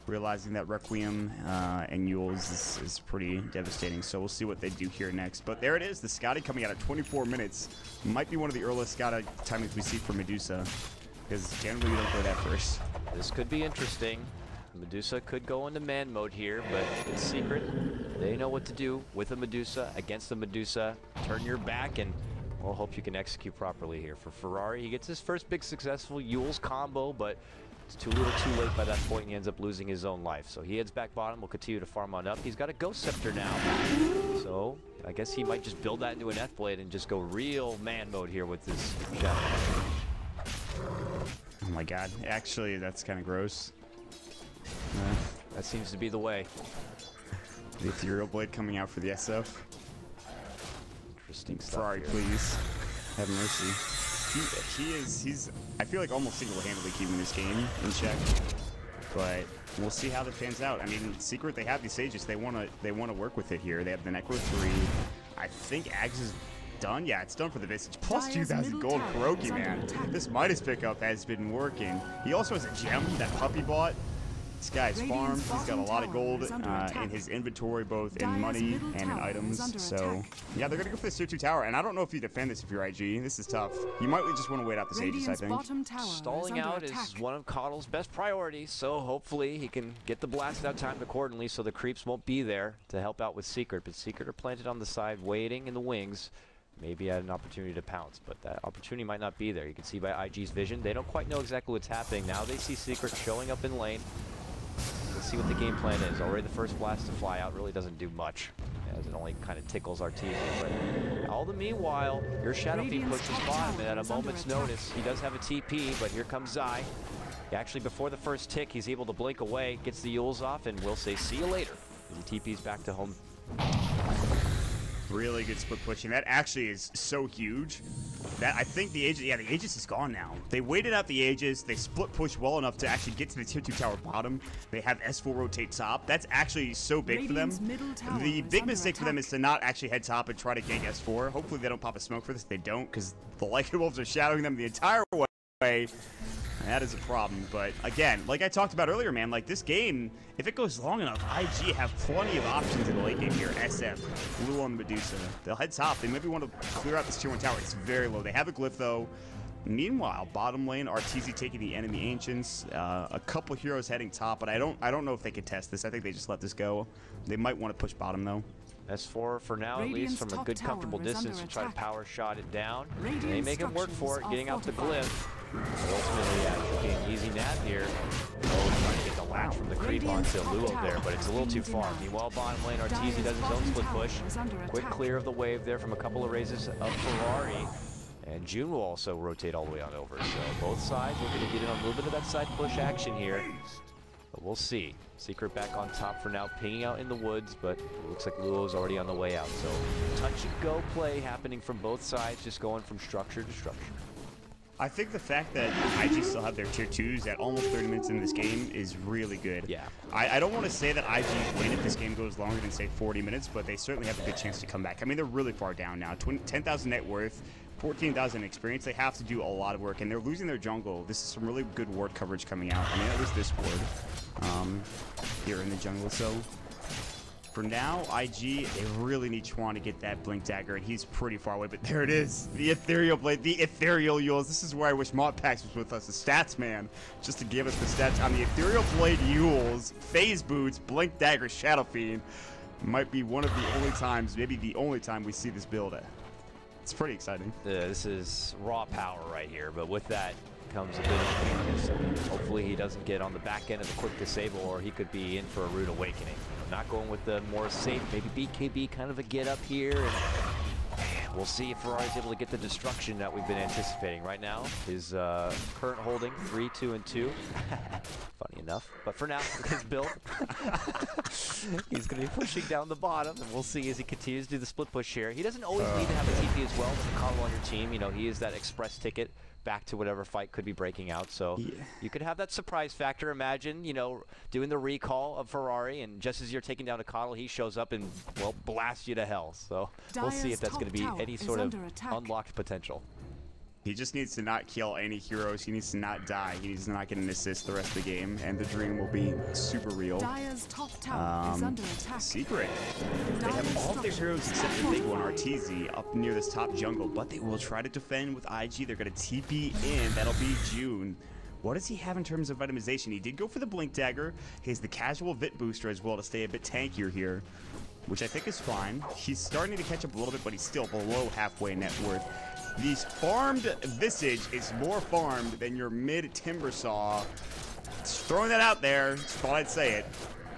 Realizing that Requiem and Yules is pretty devastating, so we'll see what they do here next. But there it is, the Scotty coming out at 24 minutes. Might be one of the earliest Scotty timings we see for Medusa, because generally we don't go that first. This could be interesting. Medusa could go into man mode here, but it's Secret. They know what to do with a Medusa, against a Medusa. Turn your back, and we'll hope you can execute properly here. For Ferrari, he gets his first big successful Yules combo, but it's too little too late by that point, and he ends up losing his own life. So he heads back bottom, will continue to farm on up. He's got a Ghost Scepter now, so I guess he might just build that into an F-Blade and just go real man mode here with this Shadow. Oh my god, actually that's kind of gross. That seems to be the way. The Ethereal Blade coming out for the SF. Interesting stuff. Ferrari, here. Please. Have mercy. He's I feel like almost single-handedly keeping this game in check. But we'll see how that pans out. I mean, Secret, they have these Sages. They wanna work with it here. They have the Necro 3. I think Ags is done. Yeah, it's done for the Visage. Plus 2,000 gold Kuroki, man. This Midas pickup has been working. He also has a gem that Puppy bought. This guy's farmed. He's got a lot of gold in his inventory, both in money and in items. So, yeah, they're going to go for this tier 2 tower. And I don't know if you defend this if you're IG. This is tough. You might just want to wait out the Sages, I think. Stalling out is one of Coddle's best priorities, so hopefully he can get the blast out timed accordingly so the creeps won't be there to help out with Secret. But Secret are planted on the side, waiting in the wings. Maybe at an opportunity to pounce, but that opportunity might not be there. You can see by IG's vision, they don't quite know exactly what's happening. Now they see Secret showing up in lane. Let's see what the game plan is. Already the first blast to fly out really doesn't do much, as it only kind of tickles Arteezy. But all the meanwhile, your Shadow Fiend pushes bottom, and at a moment's notice, he does have a TP, but here comes Zai. Actually, before the first tick, he's able to blink away, gets the Yules off, and we'll say see you later. As he TP's back to home. Really good split pushing. That actually is so huge. That I think the Aegis, yeah, the Aegis is gone now. They waited out the Aegis. They split push well enough to actually get to the tier 2 tower bottom. They have S4 rotate top. That's actually so big for them. The big mistake for them is to not actually head top and try to gank S4. Hopefully they don't pop a smoke for this. They don't, because the Lycan Wolves are shadowing them the entire way. That is a problem, but again, like I talked about earlier, man, like this game, if it goes long enough, IG have plenty of options in the late game here. SF, Blue on Medusa. They'll head top. They maybe want to clear out this tier 1 tower. It's very low. They have a glyph, though. Meanwhile, bottom lane, Arteezy taking the enemy Ancients. A couple heroes heading top, but I don't know if they could test this. I think they just let this go. They might want to push bottom, though. S4 for now, at least from a good comfortable distance, to try to power shot it down. They make him work for it, getting out the glyph. But ultimately, yeah, it should be an easy nab here. Oh, trying to get the latch from the creep onto Luo there, but it's a little too far. Meanwhile, bottom lane, Arteezy does his own split push. Quick clear of the wave there from a couple of raises of Ferrari. And June will also rotate all the way on over. So both sides looking to get in on a little bit of that side push action here. But we'll see. Secret back on top for now, pinging out in the woods, but it looks like Luo's already on the way out. So touch-and-go play happening from both sides, just going from structure to structure. I think the fact that IG still have their tier 2s at almost 30 minutes in this game is really good. Yeah. I don't want to say that IG win if this game goes longer than, say, 40 minutes, but they certainly have a good chance to come back. I mean, they're really far down now. 10,000 net worth, 14,000 experience. They have to do a lot of work, and they're losing their jungle. This is some really good ward coverage coming out. I mean, at least this ward here in the jungle. So for now, IG, they really need Chuan to get that Blink Dagger, and he's pretty far away, but there it is. The Ethereal Blade, the Ethereal Yules. This is where I wish Modpax was with us, the stats man, just to give us the stats on the Ethereal Blade Yules, Phase Boots, Blink Dagger, Shadow Fiend. Might be one of the only times, maybe the only time we see this build at. It's pretty exciting. This is raw power right here, but with that comes a bit of weakness. I mean, hopefully he doesn't get on the back end of the quick disable, or he could be in for a rude awakening. Not going with the more safe, maybe BKB kind of a get up here, and we'll see if Ferrari's able to get the destruction that we've been anticipating. Right now, his current holding 3, 2, and 2. Funny enough, but for now, with his build, he's going to be pushing down the bottom, and we'll see as he continues to do the split push here. He doesn't always need to have a TP as well with a Coddle on your team. You know, he is that express ticket back to whatever fight could be breaking out. So you could have that surprise factor. Imagine, you know, doing the recall of Ferrari, and just as you're taking down a Coddle, he shows up and, well, blasts you to hell. So we'll see if that's going to be any sort of unlocked potential. He just needs to not kill any heroes. He needs to not die. He needs to not get an assist the rest of the game, and the dream will be super real. Dire's top tower is under attack. Secret. They have all their heroes except the big one, Arteezy, up near this top jungle, but they will try to defend with IG. They're going to TP in. That'll be June. What does he have in terms of itemization? He did go for the Blink Dagger. He has the casual Vit booster as well to stay a bit tankier here, which I think is fine. He's starting to catch up a little bit, but he's still below halfway net worth. These farmed Visage is more farmed than your mid Timbersaw. Just throwing that out there. Just thought I'd say it.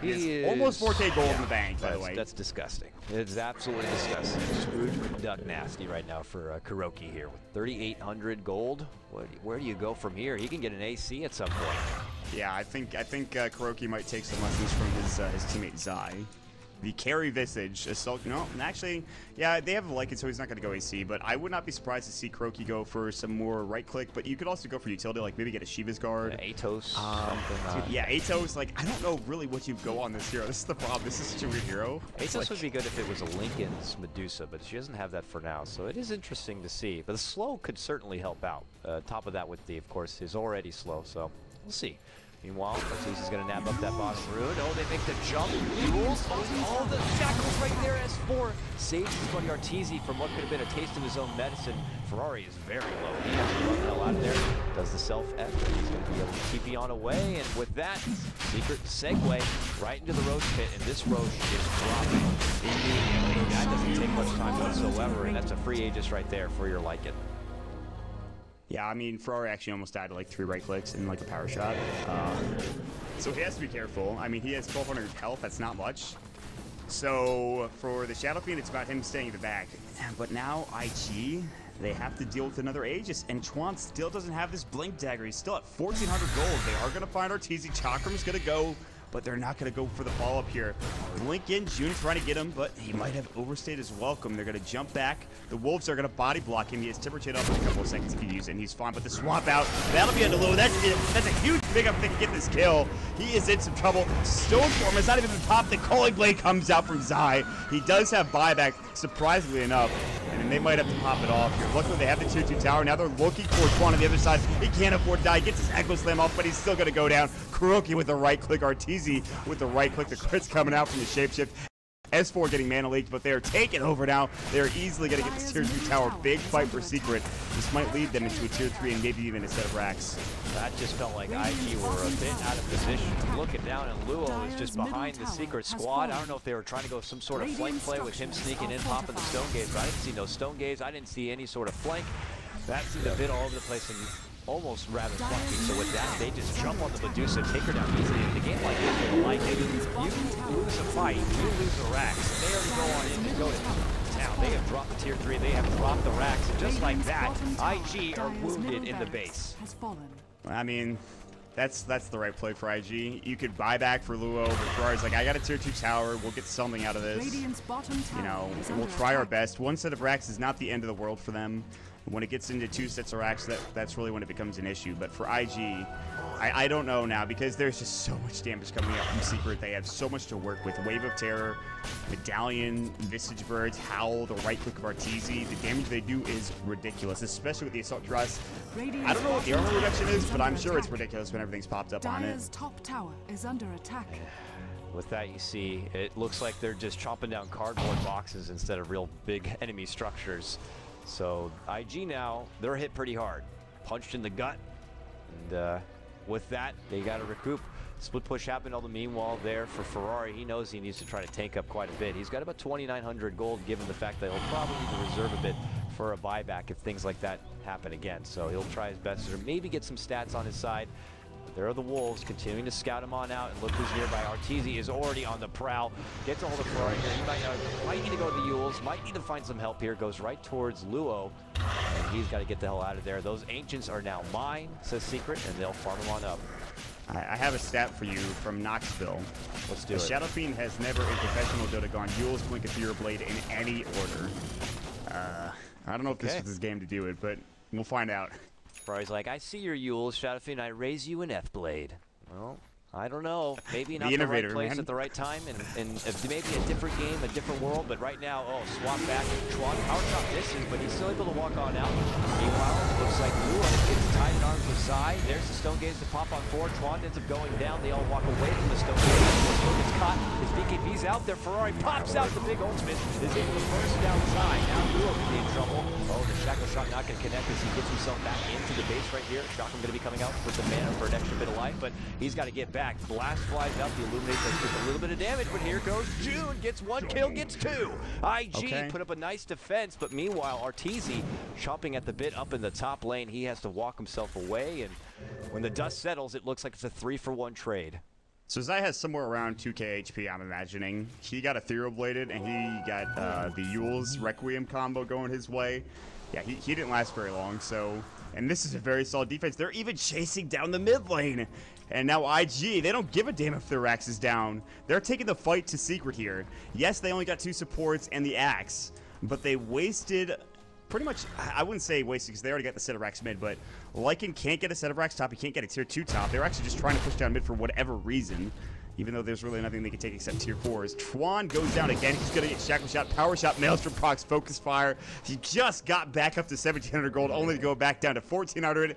He is almost 4K gold in the bank, by the way. That's disgusting. It's absolutely disgusting. Scrooge McDuck nasty right now for Kuroki here with 3,800 gold. Where do you go from here? He can get an AC at some point. Yeah, I think Kuroki might take some lessons from his teammate Zai. The carry Visage, Assault, no, actually, yeah, they have a Lycan, so he's not going to go AC, but I would not be surprised to see Kuroki go for some more right-click, but you could also go for utility, like maybe get a Shiva's Guard. Yeah, Atos. Yeah, Atos, like, I don't know really what you go on this hero. This is the problem. This is such a weird hero. Atos like, would be good if it was a Lincoln's Medusa, but she doesn't have that for now, so it is interesting to see. But the slow could certainly help out. Top of that with the, of course, is already slow, so we'll see. Meanwhile, Arteezy's going to nab up that bottom rune. Oh, they make the jump. Rules all the shackles right there. S4 saves his buddy Arteezy from what could have been a taste of his own medicine. Ferrari is very low. He has to run the hell out of there. Does the self-F. He's going to be able to TP on away. And with that, secret segue right into the Roche pit. And this Roche is dropping immediately. That doesn't take much time whatsoever. And that's a free Aegis right there for your Lycan. Yeah, I mean, Ferrari actually almost died to like 3 right clicks and like a power shot. So he has to be careful. I mean, he has 1,200 health. That's not much. So for the Shadow Fiend, it's about him staying in the back. But now IG, they have to deal with another Aegis, and Chuan still doesn't have this Blink Dagger. He's still at 1,400 gold. They are going to find Arteezy. Chakram's going to go, but they're not going to go for the follow-up here. Blink in, June trying to get him, but he might have overstayed his welcome. They're going to jump back. The Wolves are going to body block him. He has Timber Chain up in a couple of seconds if he uses it, and he's fine. But the swap out, that'll be under low. That's a huge pick up if they can get this kill. He is in some trouble. Stoneform is not even the top. The Calling Blade comes out from Zai. He does have buyback, surprisingly enough, and they might have to pop it off here. Luckily, they have the tier 2 tower. Now they're looking for Chuan on the other side. He can't afford to die. He gets his Echo Slam off, but he's still going to go down. Kuroki with the right click. Arteezy with the right click. The crit's coming out from the shapeshift. S4 getting mana leaked, but they are taking over now. They're easily going to get this tier 2 tower. Big fight for Secret. This might lead them into a tier 3 and maybe even a set of racks. That just felt like IG were a bit out of position. Looking down, and Luo is just behind the Secret squad. I don't know if they were trying to go some sort of flank play with him sneaking in, popping the Stone Gaze, but I didn't see no Stone Gaze. I didn't see any sort of flank. That seemed a bit all over the place and almost rather clunky. So with that, they just jump on the Medusa, take her down easily. In a game like this, with a Lycan, you lose a fight, you lose the racks. They already go on in and go to town. They have dropped the tier 3. They have dropped the racks. And just like that, IG are wounded in the base. I mean, that's the right play for IG. You could buy back for Luo, but Ferrari's like, I got a tier 2 tower. We'll get something out of this. You know, we'll try our best. One set of racks is not the end of the world for them. When it gets into 2 sets of racks, that's really when it becomes an issue. But for IG, I don't know now, because there's just so much damage coming up from Secret. They have so much to work with. Wave of Terror, Medallion, Visage Birds, Howl, the right click of Arteezy. The damage they do is ridiculous, especially with the Assault Dress. I don't know what the armor reduction is, but I'm sure it's ridiculous when everything's popped up on it. Top tower is under attack. With that, you see, it looks like they're just chopping down cardboard boxes instead of real big enemy structures. So IG now, they're hit pretty hard. Punched in the gut. And with that, they got to recoup. Split push happened all the meanwhile there for Ferrari. He knows he needs to try to tank up quite a bit. He's got about 2,900 gold, given the fact that he'll probably need to reserve a bit for a buyback if things like that happen again. So he'll try his best to maybe get some stats on his side. There are the Wolves continuing to scout him on out, and look who's nearby. Arteezy is already on the prowl. Gets a hold of Ferrari here. He might need to go to the Yules, might need to find some help here. Goes right towards Luo, and he's got to get the hell out of there. Those Ancients are now mine, says Secret, and they'll farm him on up. I have a stat for you from Knoxville. Let's do it. Shadow Fiend has never in professional Dota gone Yules, Blink, Ethereal Blade in any order. I don't know if this was his game to do it, but we'll find out. Ferrari's like, I see your Yules, Shadowfiend, I raise you an F-Blade. Well, I don't know. Maybe not the right place at the right time, and maybe a different game, a different world, but right now, swap back. Chuan power shot misses, but he's still able to walk on out. Meanwhile, looks like Luo gets tied in arms with Zai. There's the Stone Gaze to pop on 4. Chuan ends up going down. They all walk away from the Stone Gaze. Luo gets caught. His BKB's out there. Ferrari pops out the big ultimate. Is able to burst down Zai. Now Luo can be in trouble. The shackle shot not going to connect as he gets himself back into the base right here. Shotgun going to be coming out with the mana for an extra bit of life, but he's got to get back. Blast flies out. The Illuminate does just a little bit of damage, but here goes June. Gets 1 kill, gets 2. IG put up a nice defense, but meanwhile, Arteezy chomping at the bit up in the top lane. He has to walk himself away, and when the dust settles, it looks like it's a 3-for-1 trade. So Zai has somewhere around 2k HP, I'm imagining. He got Ethereal Bladed, and he got the Yules Requiem combo going his way. Yeah, he didn't last very long, so... And this is a very solid defense. They're even chasing down the mid lane. And now IG, they don't give a damn if their axe is down. They're taking the fight to Secret here. Yes, they only got 2 supports and the axe, but they wasted... Pretty much, I wouldn't say wasted because they already got the set of racks mid, but Lycan can't get a set of racks top. He can't get a tier 2 top. They're actually just trying to push down mid for whatever reason, even though there's really nothing they can take except tier 4s. Chuan goes down again. He's going to get shackle shot, power shot, Maelstrom procs, focus fire. He just got back up to 1,700 gold, only to go back down to 1,400.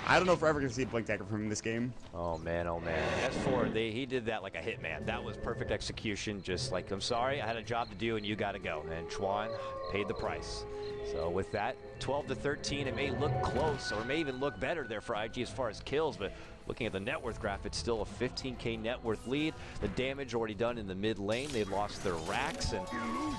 I don't know if we're ever going to see a blink dagger from him in this game. Oh, man, oh, man. S4, he did that like a hitman. That was perfect execution. Just like, I'm sorry, I had a job to do, and you got to go. And Chuan paid the price. So with that, 12-13, it may look close, or it may even look better there for IG as far as kills, but looking at the net worth graph, it's still a 15k net worth lead. The damage already done in the mid lane. They lost their racks, and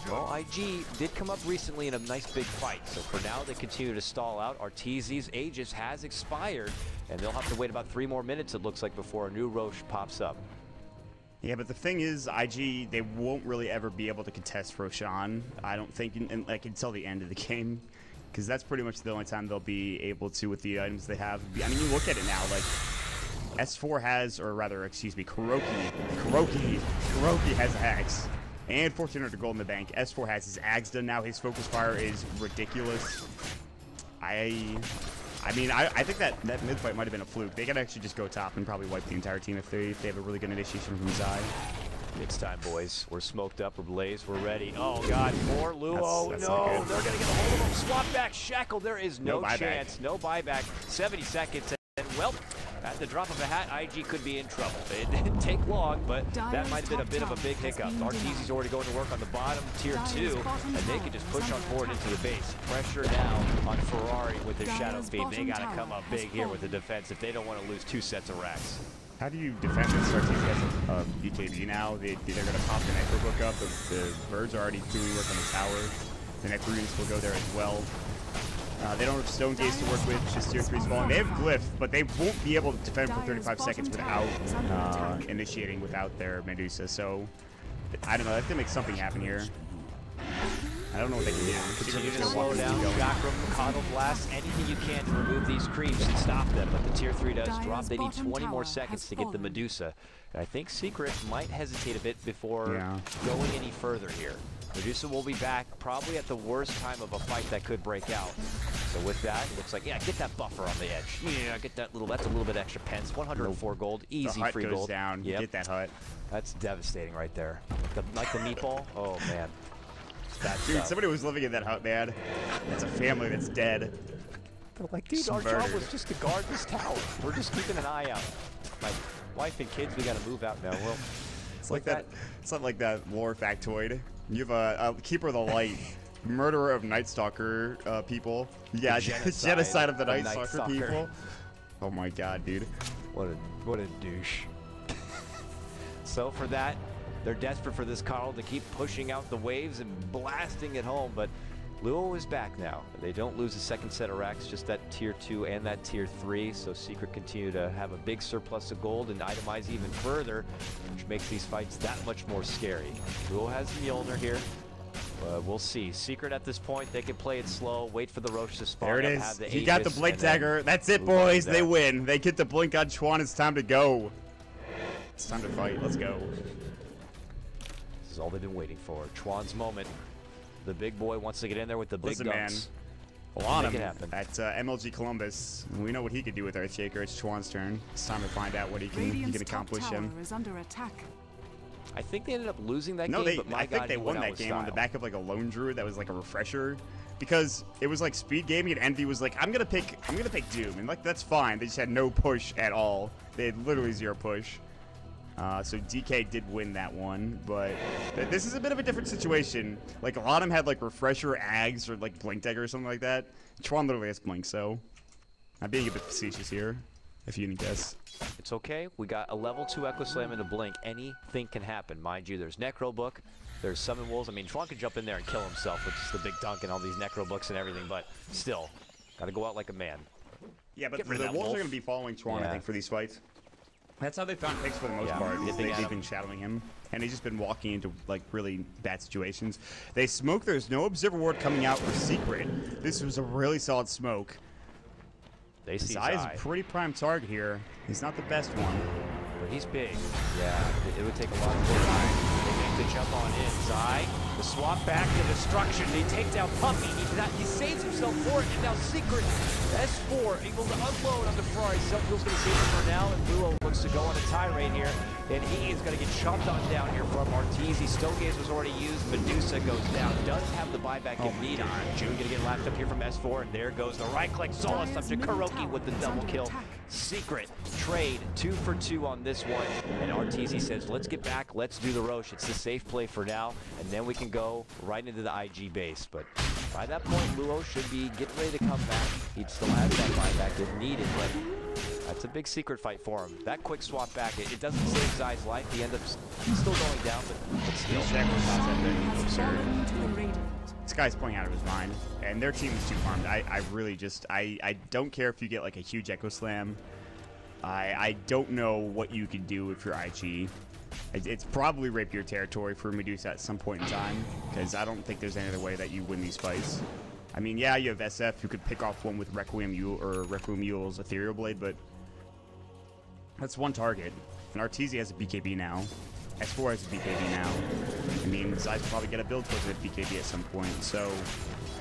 well, IG did come up recently in a nice big fight. So for now, they continue to stall out. Arteezy's Aegis has expired, and they'll have to wait about 3 more minutes, it looks like, before a new Roche pops up. Yeah, but the thing is, IG, they won't really ever be able to contest Roshan, I don't think, like until the end of the game, because that's pretty much the only time they'll be able to with the items they have. I mean, you look at it now, like, S4 has, or rather, excuse me, Kuroki has a Hex and 1,400 gold in the bank. S4 has his Ags done now. His focus fire is ridiculous. I mean, I think that mid fight might have been a fluke. They could actually just go top and probably wipe the entire team if they have a really good initiation from Zai. It's time, boys. We're smoked up. We're blazed. We're ready. Oh, God. More Luo. That's no, they're going to get a hold of him. Swap back. Shackle. There is no chance. No buyback. 70 seconds. And, well, at the drop of a hat, IG could be in trouble. It didn't take long, but that might have been a bit of a big hiccup. Arteezy's already going to work on the bottom, tier 2, and they can just push on forward into the base. Pressure now on Ferrari with his Shadow Fiend. They got to come up big here with the defense if they don't want to lose 2 sets of racks. How do you defend this? Arteezy has a BKB now. They're going to pop the Necro Book up. The birds are already doing work on the tower. The Necro units will go there as well. They don't have Stone Gaze to work with, just tier 3's falling. They have Glyph, but they won't be able to defend for 35 seconds without initiating without their Medusa. So, I don't know, they have to make something happen here. I don't know what they can do. Continue to slow down, Chakram, Coddle Blast, anything you can to remove these creeps and stop them. But the tier 3 does drop. They need 20 more seconds to get the Medusa. And I think Secret might hesitate a bit before going any further here. Medusa will be back probably at the worst time of a fight that could break out. So with that, it looks like, yeah, get that buffer on the edge. Yeah, get that little, that's a little bit extra pence. 104 gold, easy the free hut goes gold. down. Yep. Get that hut. That's devastating right there. Like the meatball, oh man. Dude, somebody was living in that hut, man. That's a family that's dead. They're like, dude, our job was just to guard this tower. We're just keeping an eye out. My wife and kids, we gotta move out now. Well, it's like that. It's not like that lore factoid. You have a Keeper of the Light, murderer of Night Stalker people. Yeah, genocide of the Night Stalker people. Oh my god, dude. What a douche. So for that, they're desperate for this Carl to keep pushing out the waves and blasting it home, but Luo is back now. They don't lose a second set of racks, just that tier 2 and that tier 3, so Secret continue to have a big surplus of gold and itemize even further, which makes these fights that much more scary. Luo has Mjolnir here. We'll see. Secret at this point, they can play it slow, wait for the Roche to spawn. There it is. He got the Blink Dagger. That's it, boys. They win. They get the Blink on Chuan. It's time to go. It's time to fight. Let's go. This is all they've been waiting for. Chuan's moment. The big boy wants to get in there with the big dunks. Man. On him at MLG Columbus. We know what he could do with Earthshaker. It's Chuan's turn. It's time to find out what he can accomplish him. Is under attack. I think they ended up losing that game, but I think they won that game on the back of like a lone druid that was like a refresher, because it was like speed gaming and Envy was like, I'm gonna pick Doom, and like that's fine. They just had no push at all. They had literally 0 push. So DK did win that one, but this is a bit of a different situation. Like a lot of them had like refresher Ags or like Blink Dagger or something like that. Chuan literally has Blink, so I'm being a bit facetious here, if you didn't guess. It's okay. We got a level 2 Echo Slam and a Blink. Anything can happen. Mind you, there's Necro Book, there's Summon Wolves. I mean, Chuan could jump in there and kill himself with just the big dunk and all these Necro Books and everything, but still, gotta go out like a man. Yeah, but the Wolves are gonna be following Chuan, I think, for these fights. That's how they found picks for the most part. They've been shadowing him, and he's just been walking into like really bad situations. They smoke. There's no Observer Ward coming out for Secret. This was a really solid smoke. They see Zai is a pretty prime target here. He's not the best one, but he's big. Yeah, it would take a lot of time. They make the jump on in. Zai, the swap back to destruction. They take down Puppy. He saves himself for it, and now Secret S4 able to unload on the Ferrari. Selfield's going to save him for now, and Luo looks to go on a tirade here, and he is going to get chopped on down here from Arteezy. Stonegaze was already used. Medusa goes down. Does have the buyback if needed. June going to get lapped up here from S4, and there goes the right-click Solace up to Kuroki with the double kill. Secret trade 2 for 2 on this one, and Arteezy says, let's get back, let's do the Roche. It's the safe play for now, and then we can go right into the IG base. But by that point, Luo should be getting ready to come back. He still has that buyback if needed, but that's a big Secret fight for him. That quick swap back, it doesn't save Zai's life. He ends up still going down, but still. This guy's playing out of his mind, and their team is too farmed. I really just, I don't care if you get like a huge Echo Slam. I don't know what you can do if you're IG. It's probably Rapier territory for Medusa at some point in time, because I don't think there's any other way that you win these fights. I mean, yeah, you have SF who could pick off one with Requiem Mule or Requiem Mule's Ethereal Blade, but that's one target. And Arteezy has a BKB now. S4 has a BKB now. I mean, Zai's probably get a build towards a BKB at some point. So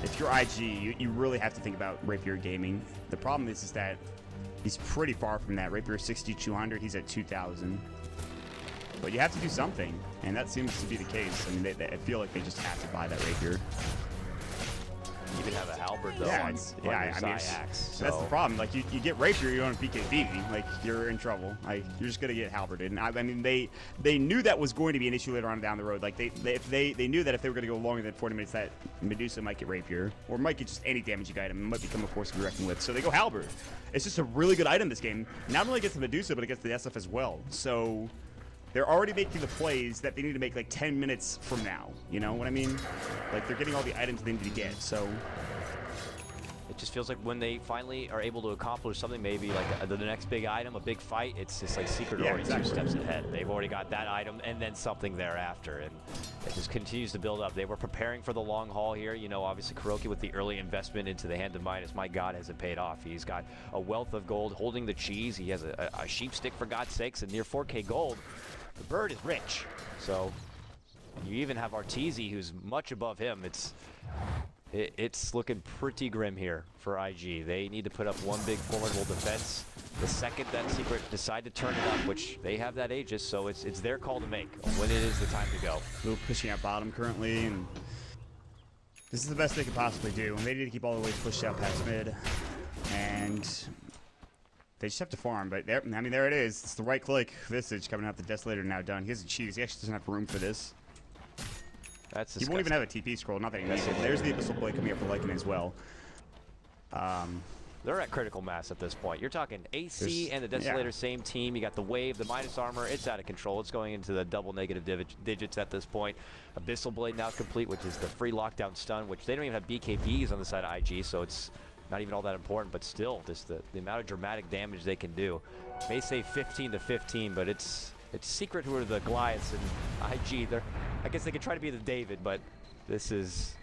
if you're IG, you really have to think about Rapier gaming. The problem is that he's pretty far from that. Rapier 6,200, he's at 2,000. But you have to do something, and that seems to be the case. I mean, I feel like they just have to buy that Rapier. You even have a halberd though. Yeah, I mean, that's the problem. Like you get Rapier, you don't have BKB. Like you're in trouble. Like you're just gonna get halberded. And I mean, they knew that was going to be an issue later on down the road. Like they knew that if they were gonna go longer than 40 minutes, that Medusa might get Rapier or might get just any damaging item. It might become a force to be reckoned with. So they go halberd. It's just a really good item this game. Not only against the Medusa, but against the SF as well. So they're already making the plays that they need to make like 10 minutes from now. You know what I mean? Like they're getting all the items they need to get. So it just feels like when they finally are able to accomplish something, maybe like the next big item, a big fight, it's just like Secret already exactly. 2 steps ahead. They've already got that item and then something thereafter, and it just continues to build up. They were preparing for the long haul here. You know, obviously KuroKy with the early investment into the Hand of Midas, my God, has it paid off. He's got a wealth of gold holding the cheese. He has a sheep stick, for God's sakes, and near 4K gold. The bird is rich. So you even have Arteezy, who's much above him. It's looking pretty grim here for IG. They need to put up one big formidable defense. The second that Secret decide to turn it up, which they have that Aegis, so it's their call to make when it is the time to go. They're pushing out bottom currently, and this is the best they could possibly do. They need to keep all the way pushed out past mid, and they just have to farm. But there, I mean, there it is. It's the right click. Visage coming out. The Desolator now done. He has a cheese. He actually doesn't have room for this. That's he won't even have a TP scroll. Not that he needs it. There's the Abyssal Blade coming up for Lycan as well. They're at critical mass at this point. You're talking AC and the Desolator, same team. You got the Wave, the Midas Armor. It's out of control. It's going into the double negative digits at this point. Abyssal Blade now complete, which is the free lockdown stun, which they don't even have BKBs on the side of IG, so it's not even all that important, but still, just the amount of dramatic damage they can do. May say 15 to 15, but it's Secret who are the Goliaths, and IG, I guess they could try to be the David, but this is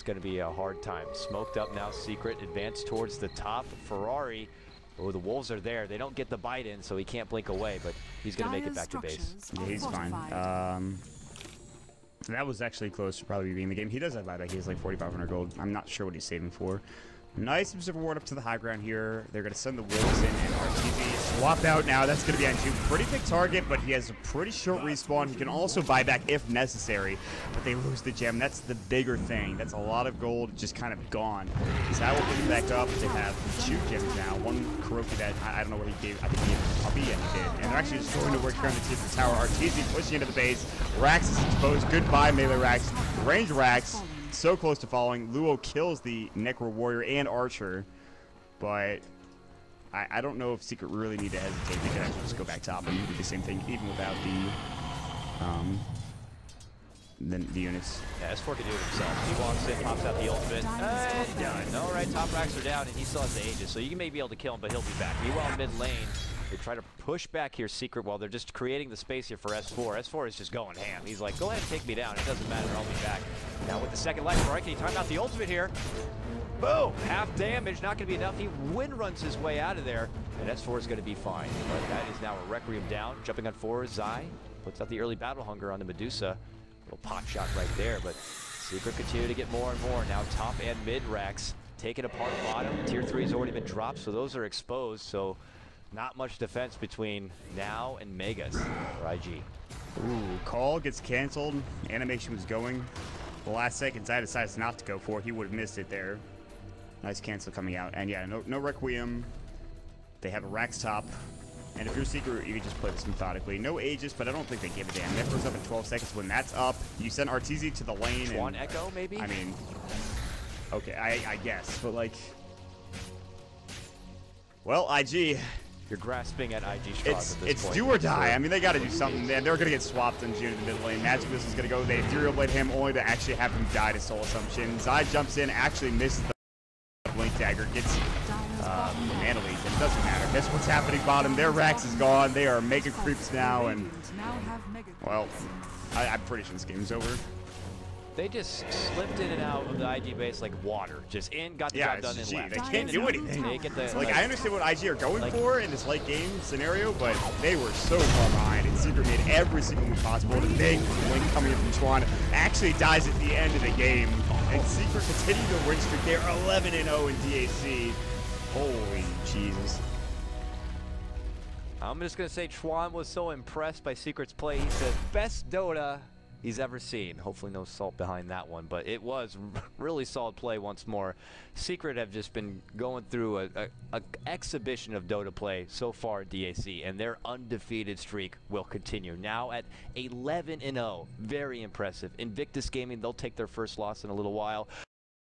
going to be a hard time. Smoked up now, Secret advanced towards the top. Ferrari, oh, the Wolves are there. They don't get the bite in, so he can't blink away, but he's going to make it back to base. Yeah, he's fine. That was actually close to probably being the game. He does have buyback. He has like 4,500 gold. I'm not sure what he's saving for. Nice Observer Ward up to the high ground here. They're going to send the Wolves in, and Arteezy swapped out now. That's going to be on two. Pretty big target, but he has a pretty short respawn. He can also buy back if necessary, but they lose the gem. That's the bigger thing. That's a lot of gold just kind of gone. Zai will pick it back up. They have 2 gems now. One KuroKy that I don't know what he gave. I think he gave Puppy, and he did. And they're actually just going to work here on the tip of the tower. Arteezy pushing into the base. Rax is exposed. Goodbye, melee Rax. Range Rax. So close to following. Luo kills the Necro Warrior and Archer, but I don't know if Secret really need to hesitate. They could actually just go back top and do the same thing even without the units. Yeah, S4 can do it himself. He walks in, pops out the ultimate, and done. All right, top racks are down, and he still has the Aegis, so you may be able to kill him, but he'll be back. Meanwhile, mid lane, they try to push back here Secret while they're just creating the space here for S4. S4 is just going ham. He's like, go ahead and take me down. It doesn't matter. I'll be back. Now with the second life, right? Can he time out the ultimate here? Boom! Half damage. Not going to be enough. He wind runs his way out of there, and S4 is going to be fine. But that is now a Requiem down. Jumping on 4 is Zai. Puts out the early battle hunger on the Medusa. Little pot shot right there, but Secret continue to get more and more. Now top and mid racks taken apart bottom. Tier 3 has already been dropped, so those are exposed. So not much defense between now and Megas for IG. Ooh, call gets canceled. Animation was going. The last second, Zai decides not to go for it. He would have missed it there. Nice cancel coming out. And yeah, no Requiem. They have a Rax top. And if you're Secret, you can just play this methodically. No Aegis, but I don't think they give a damn. That goes up in 12 seconds. When that's up, you send Arteezy to the lane. One Echo, maybe? I mean, okay, I guess. But like, well, IG. You're grasping at IG straws at this It's point. do or die. I mean, they got to do something. They're going to get swapped in June in the mid lane. Magic Missile is going to go. They Ethereal Blade him only to actually have him die to Soul Assumption. Zai jumps in, actually misses the Blink Dagger, gets Mana Leak. It doesn't matter. Guess what's happening bottom? Their Rax is gone. They are mega creeps now, and well, I'm pretty sure this game's over. They just slipped in and out of the IG base like water. Just in, got the job done, and left. They can't do anything. They get the, like, I understand what IG are going for in this late game scenario, but they were so far behind, and Secret made every single move possible. The big Blink coming in from Chuan actually dies at the end of the game, and Secret continue to win streak. They're 11-0 in DAC. Holy Jesus. I'm just going to say Chuan was so impressed by Secret's play. He said, best Dota he's ever seen. Hopefully no salt behind that one, but it was really solid play once more. Secret have just been going through a exhibition of Dota play so far at DAC, and their undefeated streak will continue. Now at 11-0, very impressive. Invictus Gaming, they'll take their first loss in a little while.